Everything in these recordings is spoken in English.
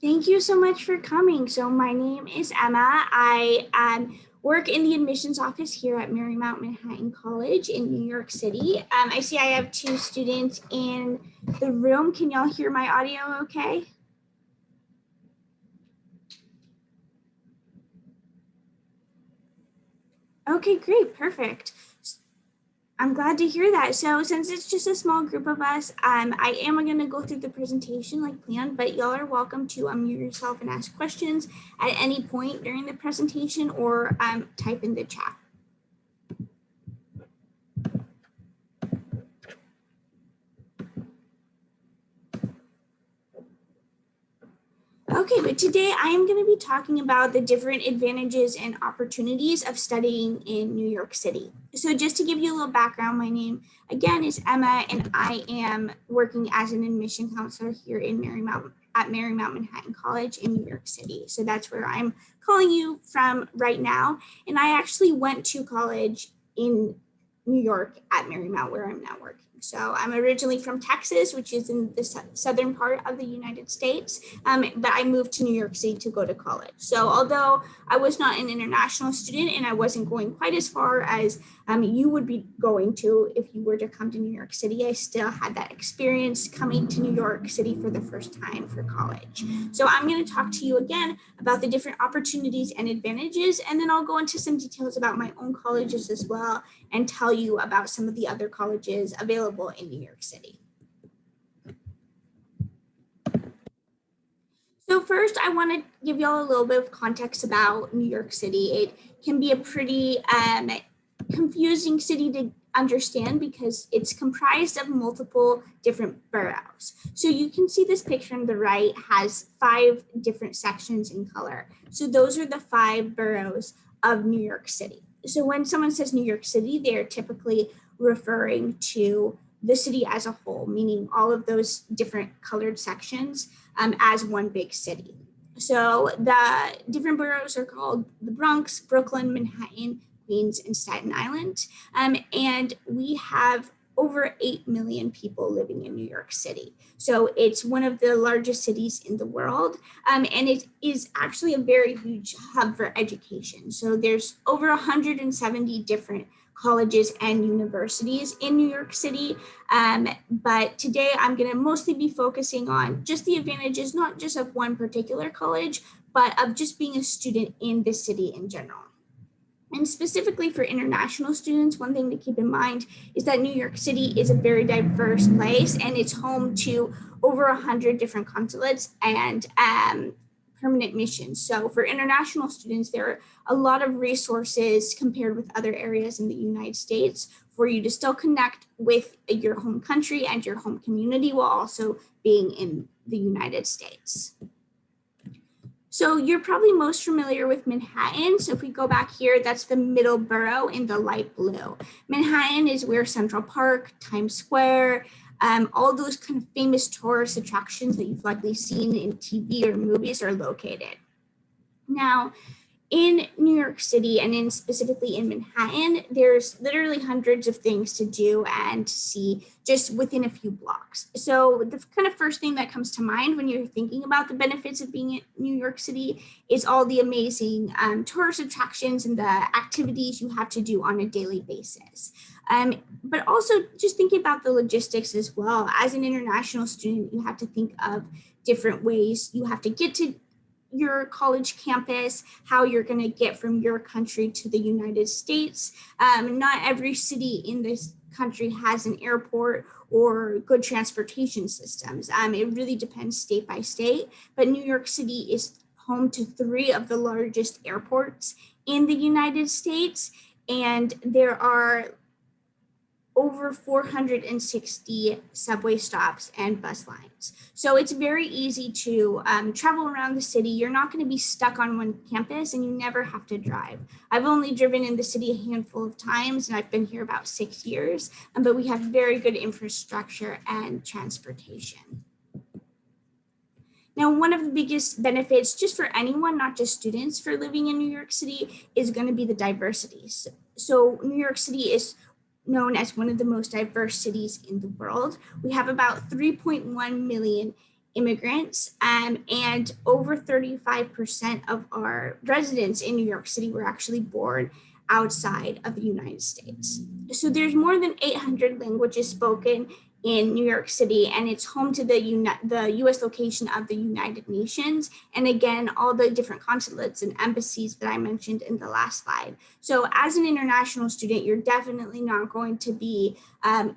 Thank you so much for coming. So my name is Emma. I work in the admissions office here at Marymount Manhattan College in New York City. I see I have two students in the room. Can y'all hear my audio okay? Okay, great, perfect. I'm glad to hear that. So since it's just a small group of us, I am going to go through the presentation like planned, but y'all are welcome to unmute yourself and ask questions at any point during the presentation or type in the chat. Okay, but today I am going to be talking about the different advantages and opportunities of studying in New York City. So just to give you a little background, my name again is Emma, and I am working as an admission counselor here in Marymount Manhattan College in New York City. So that's where I'm calling you from right now. And I actually went to college in New York at Marymount, where I'm now working. So I'm originally from Texas, which is in the southern part of the United States, but I moved to New York City to go to college. So although I was not an international student and I wasn't going quite as far as you would be going to if you were to come to New York City, I still had that experience coming to New York City for the first time for college. So I'm going to talk to you again about the different opportunities and advantages, and then I'll go into some details about my own colleges as well and tell you about some of the other colleges available in New York City. So first, I want to give y'all a little bit of context about New York City. It can be a pretty confusing city to understand because it's comprised of multiple different boroughs. So you can see this picture on the right has 5 different sections in color. So those are the 5 boroughs of New York City. So when someone says New York City, they're typically referring to the city as a whole, meaning all of those different colored sections as one big city. So the different boroughs are called the Bronx, Brooklyn, Manhattan, Queens, and Staten Island. And we have over 8 million people living in New York City. So it's one of the largest cities in the world. And it is actually a very huge hub for education. So there's over 170 different colleges and universities in New York City. But today I'm going to mostly be focusing on just the advantages, not just of one particular college, but of just being a student in the city in general. And specifically for international students, one thing to keep in mind is that New York City is a very diverse place and it's home to over 100 different consulates and permanent missions. So for international students, there are a lot of resources compared with other areas in the United States for you to still connect with your home country and your home community while also being in the United States. So you're probably most familiar with Manhattan. So if we go back here, that's the middle borough in the light blue. Manhattan is where Central Park, Times Square, all those kind of famous tourist attractions that you've likely seen in TV or movies are located. Now, in New York City and specifically in Manhattan, there's literally hundreds of things to do and see just within a few blocks. So the kind of first thing that comes to mind when you're thinking about the benefits of being in New York City is all the amazing tourist attractions and the activities you have to do on a daily basis. But also just thinking about the logistics as well. As an international student, you have to think of different ways you have to get to your college campus, how you're going to get from your country to the United States. Not every city in this country has an airport or good transportation systems. It really depends state by state, but New York City is home to 3 of the largest airports in the United States, and there are over 460 subway stops and bus lines. So it's very easy to travel around the city. You're not going to be stuck on one campus and you never have to drive. I've only driven in the city a handful of times and I've been here about 6 years, but we have very good infrastructure and transportation. Now, one of the biggest benefits just for anyone, not just students, for living in New York City is going to be the diversity. So New York City is known as one of the most diverse cities in the world. We have about 3.1 million immigrants, and over 35% of our residents in New York City were actually born outside of the United States. So there's more than 800 languages spoken in New York City, and it's home to the U.S. location of the United Nations, and again, all the different consulates and embassies that I mentioned in the last slide. So as an international student, you're definitely not going to be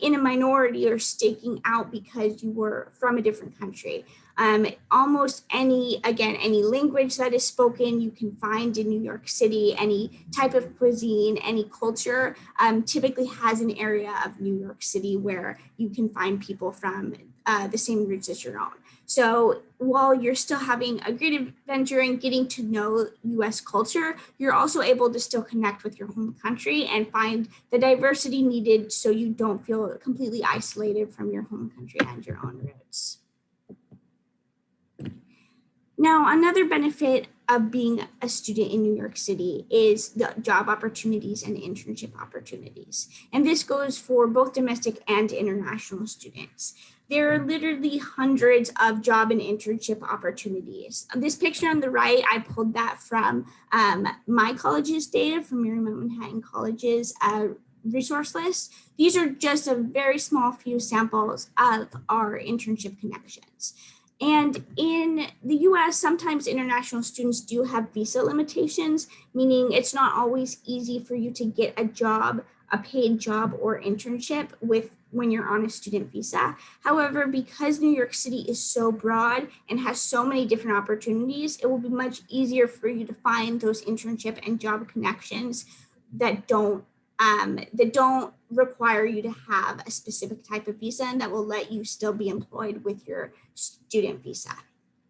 in a minority or staking out because you were from a different country. Almost any language that is spoken, you can find in New York City. Any type of cuisine, any culture typically has an area of New York City where you can find people from the same roots as your own. So while you're still having a great adventure and getting to know US culture, you're also able to still connect with your home country and find the diversity needed so you don't feel completely isolated from your home country and your own roots. Now, another benefit of being a student in New York City is the job opportunities and internship opportunities. And this goes for both domestic and international students. There are literally hundreds of job and internship opportunities. This picture on the right, I pulled that from my college's data, from Marymount Manhattan College's resource list. These are just a very small few samples of our internship connections. And in the US, sometimes international students do have visa limitations, meaning it's not always easy for you to get a job, a paid job or internship when you're on a student visa. However, because New York City is so broad and has so many different opportunities, it will be much easier for you to find those internship and job connections that don't require you to have a specific type of visa and that will let you still be employed with your student visa.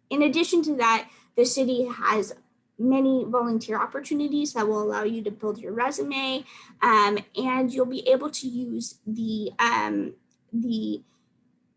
In addition to that, the city has many volunteer opportunities that will allow you to build your resume, and you'll be able to use the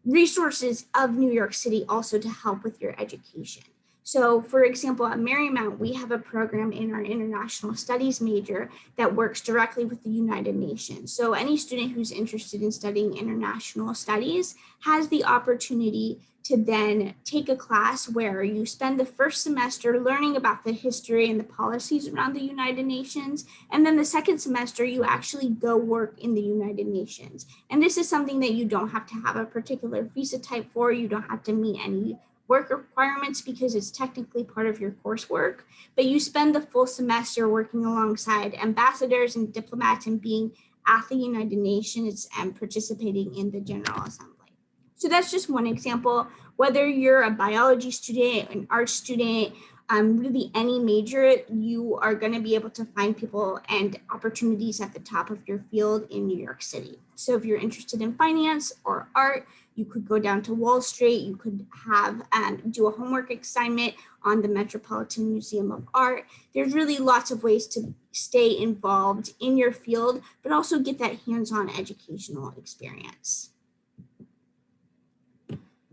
resources of New York City also to help with your education. So for example, at Marymount, we have a program in our international studies major that works directly with the United Nations. So any student who's interested in studying international studies has the opportunity to then take a class where you spend the first semester learning about the history and the policies around the United Nations. And then the second semester, you actually go work in the United Nations. And this is something that you don't have to have a particular visa type for. You don't have to meet any work requirements because it's technically part of your coursework, but you spend the full semester working alongside ambassadors and diplomats and being at the United Nations and participating in the General Assembly. So that's just one example. Whether you're a biology student, an art student, really any major, you are going to be able to find people and opportunities at the top of your field in New York City. So if you're interested in finance or art, you could go down to Wall Street. You could have do a homework assignment on the Metropolitan Museum of Art. There's really lots of ways to stay involved in your field, but also get that hands-on educational experience.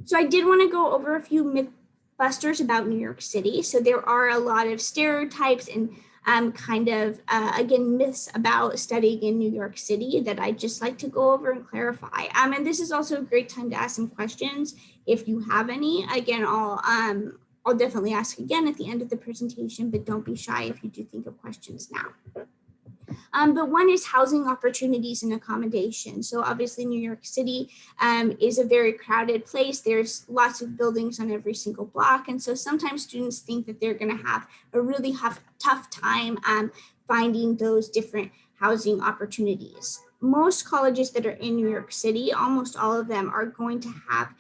So I did want to go over a few mythbusters about New York City. So there are a lot of stereotypes and again, myths about studying in New York City that I'd just like to go over and clarify. And this is also a great time to ask some questions if you have any. Again, I'll definitely ask again at the end of the presentation, but don't be shy if you do think of questions now. But one is housing opportunities and accommodation. So obviously New York City is a very crowded place. There's lots of buildings on every single block. And so sometimes students think that they're going to have a really tough time finding those different housing opportunities. Most colleges that are in New York City, almost all of them are going to have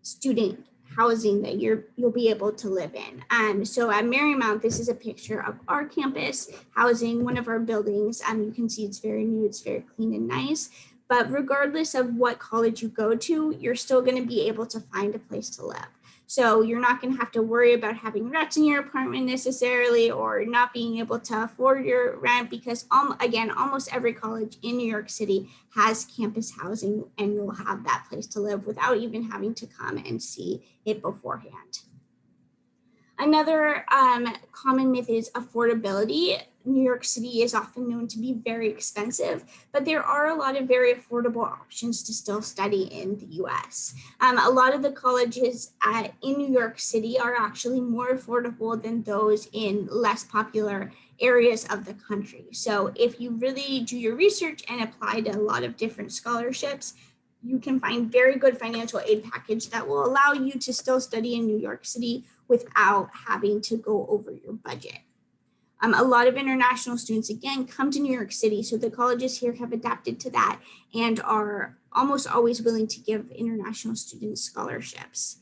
student housing that you'll be able to live in. So at Marymount, this is a picture of our campus housing, one of our buildings. You can see it's very new, it's very clean and nice. But regardless of what college you go to, you're still going to be able to find a place to live. So you're not going to have to worry about having rats in your apartment necessarily, or not being able to afford your rent, because again, almost every college in New York City has campus housing, and you'll have that place to live without even having to come and see it beforehand. Another common myth is affordability. New York City is often known to be very expensive, but there are a lot of very affordable options to still study in the US. A lot of the colleges in New York City are actually more affordable than those in less popular areas of the country. So if you really do your research and apply to a lot of different scholarships, you can find very good financial aid package that will allow you to still study in New York City without having to go over your budget. A lot of international students, again, come to New York City, so the colleges here have adapted to that and are almost always willing to give international students scholarships.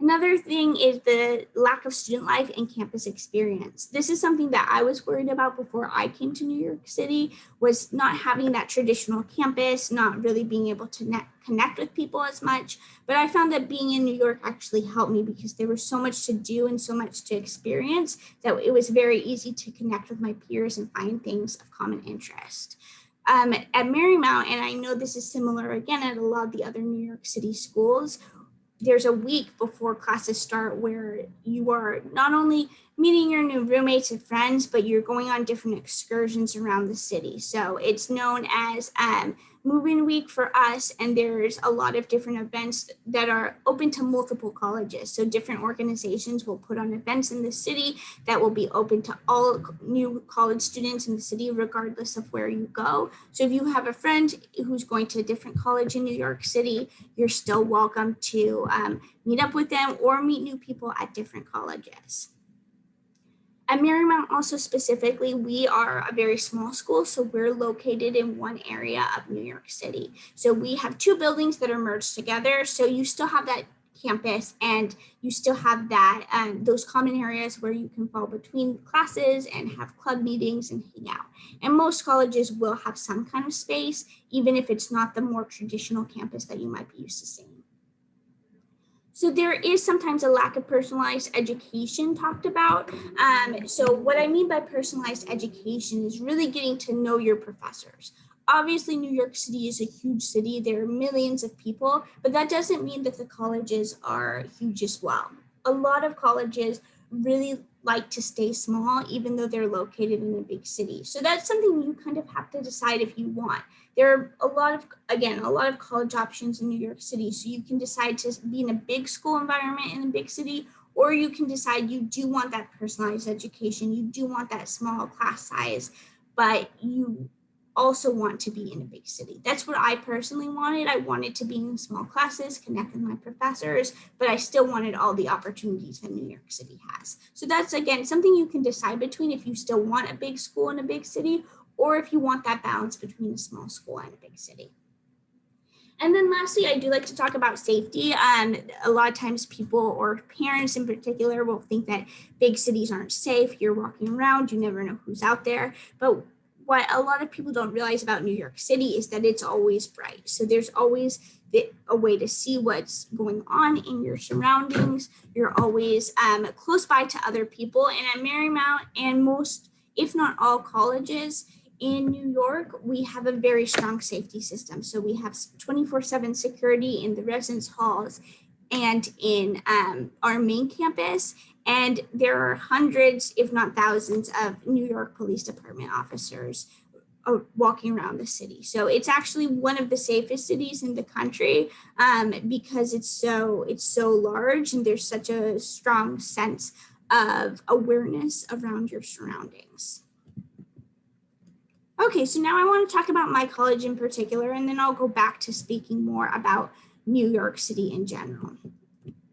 Another thing is the lack of student life and campus experience. This is something that I was worried about before I came to New York City, was not having that traditional campus, not really being able to connect with people as much. But I found that being in New York actually helped me because there was so much to do and so much to experience that it was very easy to connect with my peers and find things of common interest. At Marymount, and I know this is similar again at a lot of the other New York City schools, there's a week before classes start where you are not only meeting your new roommates and friends, but you're going on different excursions around the city. So it's known as Move-In Week for us, and there's a lot of different events that are open to multiple colleges. So different organizations will put on events in the city that will be open to all new college students in the city, regardless of where you go. So if you have a friend who's going to a different college in New York City, you're still welcome to meet up with them or meet new people at different colleges. At Marymount also specifically, we are a very small school, so we're located in one area of New York City. So we have two buildings that are merged together, so you still have that campus and you still have that those common areas where you can fall between classes and have club meetings and hang out. And most colleges will have some kind of space, even if it's not the more traditional campus that you might be used to seeing. So there is sometimes a lack of personalized education talked about. So what I mean by personalized education is really getting to know your professors. Obviously, New York City is a huge city. There are millions of people, but that doesn't mean that the colleges are huge as well. A lot of colleges really like to stay small, even though they're located in a big city. So that's something you kind of have to decide if you want. There are a lot of college options in New York City. So you can decide to be in a big school environment in a big city, or you can decide you do want that personalized education. You do want that small class size, but you also want to be in a big city. That's what I personally wanted. I wanted to be in small classes, connect with my professors, but I still wanted all the opportunities that New York City has. So that's, again, something you can decide between if you still want a big school in a big city, or if you want that balance between a small school and a big city. And then lastly, I do like to talk about safety. A lot of times people, or parents in particular, will think that big cities aren't safe. You're walking around, you never know who's out there. But what a lot of people don't realize about New York City is that it's always bright. So there's always a way to see what's going on in your surroundings. You're always close by to other people. And at Marymount and most, if not all colleges in New York, we have a very strong safety system. So we have 24/7 security in the residence halls and in our main campus. And there are hundreds, if not thousands, of New York Police Department officers walking around the city. So it's actually one of the safest cities in the country because it's so large and there's such a strong sense of awareness around your surroundings. Okay, so now I want to talk about my college in particular, and then I'll go back to speaking more about New York City in general.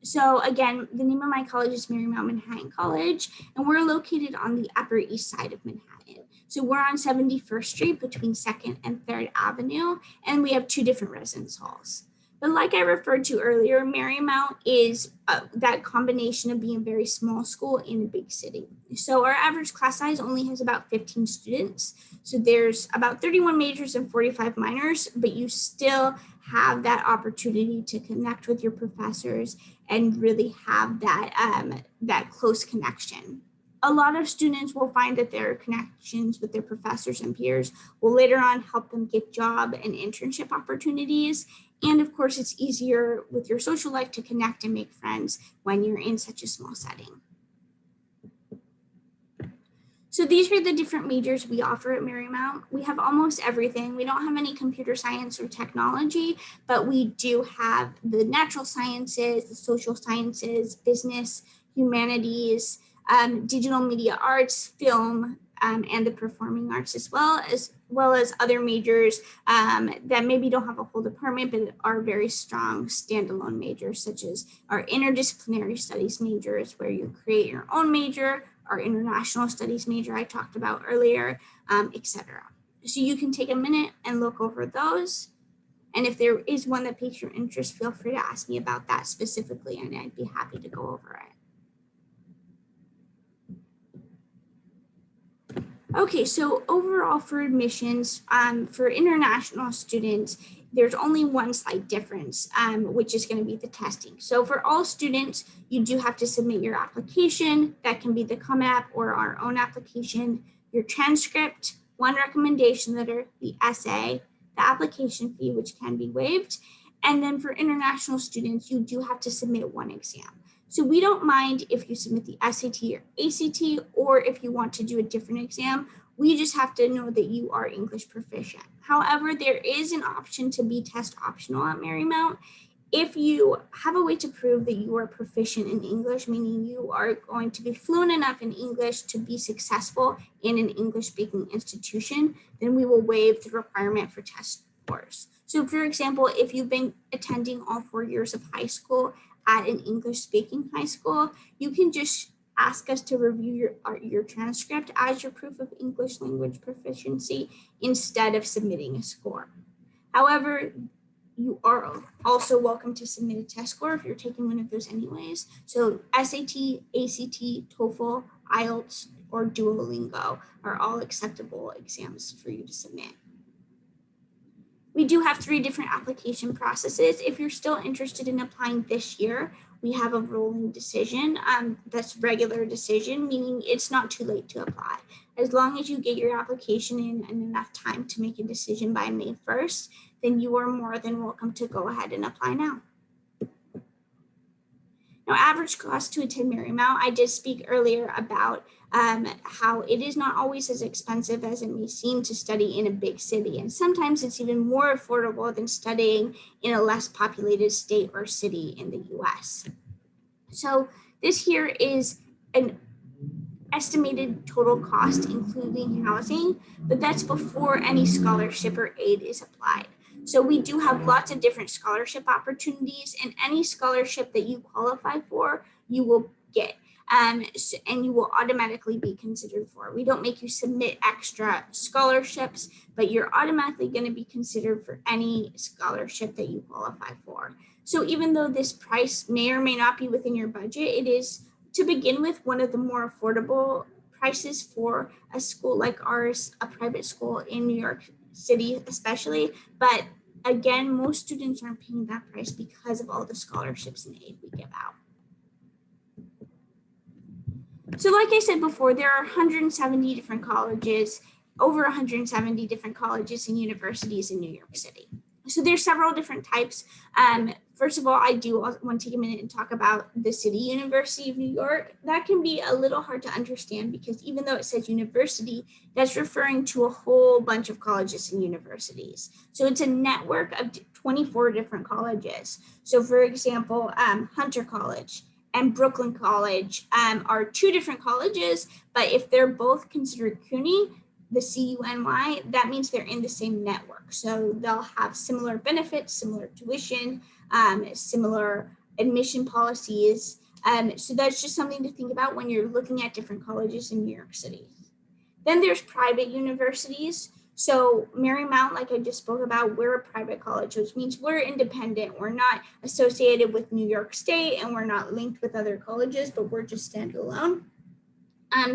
So again, the name of my college is Marymount Manhattan College, and we're located on the Upper East Side of Manhattan. So we're on 71st Street between 2nd and 3rd Avenue, and we have two different residence halls. But like I referred to earlier, Marymount is that combination of being a very small school in a big city. So our average class size only has about 15 students. So there's about 31 majors and 45 minors, but you still have that opportunity to connect with your professors and really have that close connection. A lot of students will find that their connections with their professors and peers will later on help them get job and internship opportunities. And of course, it's easier with your social life to connect and make friends when you're in such a small setting. So these are the different majors we offer at Marymount. We have almost everything. We don't have any computer science or technology, but we do have the natural sciences, the social sciences, business, humanities, digital media arts, film, and the performing arts, as well as other majors that maybe don't have a whole department, but are very strong standalone majors, such as our interdisciplinary studies majors, where you create your own major, our international studies major I talked about earlier, etc. So you can take a minute and look over those. And if there is one that piques your interest, feel free to ask me about that specifically, and I'd be happy to go over it. Okay, so overall for admissions, for international students, there's only one slight difference, which is going to be the testing. So for all students, you do have to submit your application. That can be the Common App or our own application, your transcript, one recommendation letter, the essay, the application fee, which can be waived. And then for international students, you do have to submit one exam. So we don't mind if you submit the SAT or ACT, or if you want to do a different exam. We just have to know that you are English proficient. However, there is an option to be test optional at Marymount. If you have a way to prove that you are proficient in English, meaning you are going to be fluent enough in English to be successful in an English-speaking institution, then we will waive the requirement for test scores. So for example, if you've been attending all 4 years of high school at an English-speaking high school, you can just ask us to review your transcript as your proof of English language proficiency instead of submitting a score. However, you are also welcome to submit a test score if you're taking one of those anyways. So SAT, ACT, TOEFL, IELTS, or Duolingo are all acceptable exams for you to submit. We do have 3 different application processes. If you're still interested in applying this year, we have a rolling decision. That's regular decision, meaning it's not too late to apply. As long as you get your application in enough time to make a decision by May 1st, then you are more than welcome to go ahead and apply now. Now, average cost to attend Marymount, I did speak earlier about how it is not always as expensive as it may seem to study in a big city. And sometimes it's even more affordable than studying in a less populated state or city in the US. So this here is an estimated total cost, including housing, but that's before any scholarship or aid is applied. So we do have lots of different scholarship opportunities, and any scholarship that you qualify for, you will get, and you will automatically be considered for. We don't make you submit extra scholarships, but you're automatically going to be considered for any scholarship that you qualify for. So even though this price may or may not be within your budget, it is, to begin with, one of the more affordable prices for a school like ours, a private school in New York City especially. But again, most students aren't paying that price because of all the scholarships and aid we give out. So like I said before, there are 170 different colleges, over 170 different colleges and universities in New York City. So there's several different types. First of all, I do want to take a minute and talk about the City University of New York. That can be a little hard to understand because even though it says university, that's referring to a whole bunch of colleges and universities. So it's a network of 24 different colleges. So for example, Hunter College and Brooklyn College are 2 different colleges, but if they're both considered CUNY, the CUNY, that means they're in the same network. So they'll have similar benefits, similar tuition, similar admission policies. So that's just something to think about when you're looking at different colleges in New York City. Then there's private universities. So Marymount, like I just spoke about, we're a private college, which means we're independent. We're not associated with New York State and we're not linked with other colleges, but we're just standalone.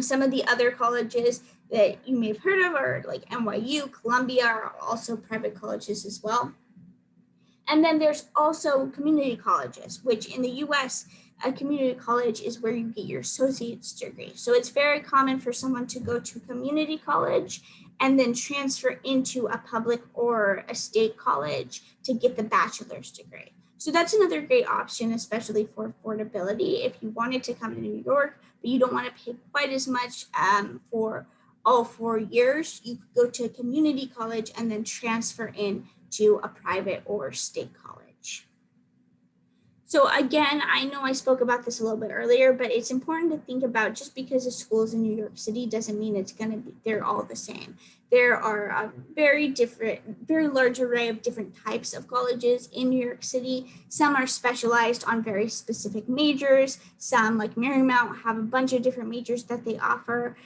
Some of the other colleges that you may have heard of are like NYU, Columbia are also private colleges as well. And then there's also community colleges, which in the US, a community college is where you get your associate's degree. So it's very common for someone to go to community college and then transfer into a public or a state college to get the bachelor's degree. So that's another great option, especially for affordability. If you wanted to come to New York, but you don't want to pay quite as much for all 4 years, you could go to a community college and then transfer in to a private or state college. So again, I know I spoke about this a little bit earlier, but it's important to think about just because the schools in New York City doesn't mean it's going to be, they're all the same. There are a very large array of different types of colleges in New York City. Some are specialized on very specific majors. Some, like Marymount, have a bunch of different majors that they offer.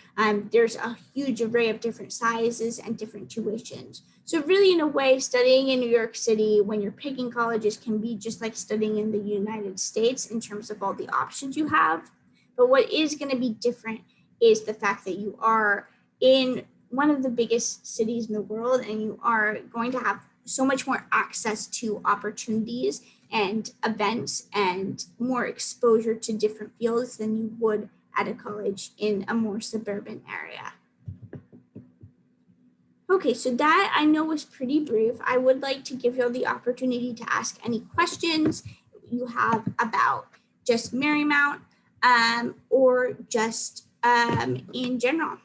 There's a huge array of different sizes and different tuitions. So really, in a way, studying in New York City when you're picking colleges can be just like studying in the United States in terms of all the options you have. But what is going to be different is the fact that you are in one of the biggest cities in the world, and you are going to have so much more access to opportunities and events and more exposure to different fields than you would at a college in a more suburban area. Okay, so that I know was pretty brief. I would like to give you all the opportunity to ask any questions you have about just Marymount or just in general.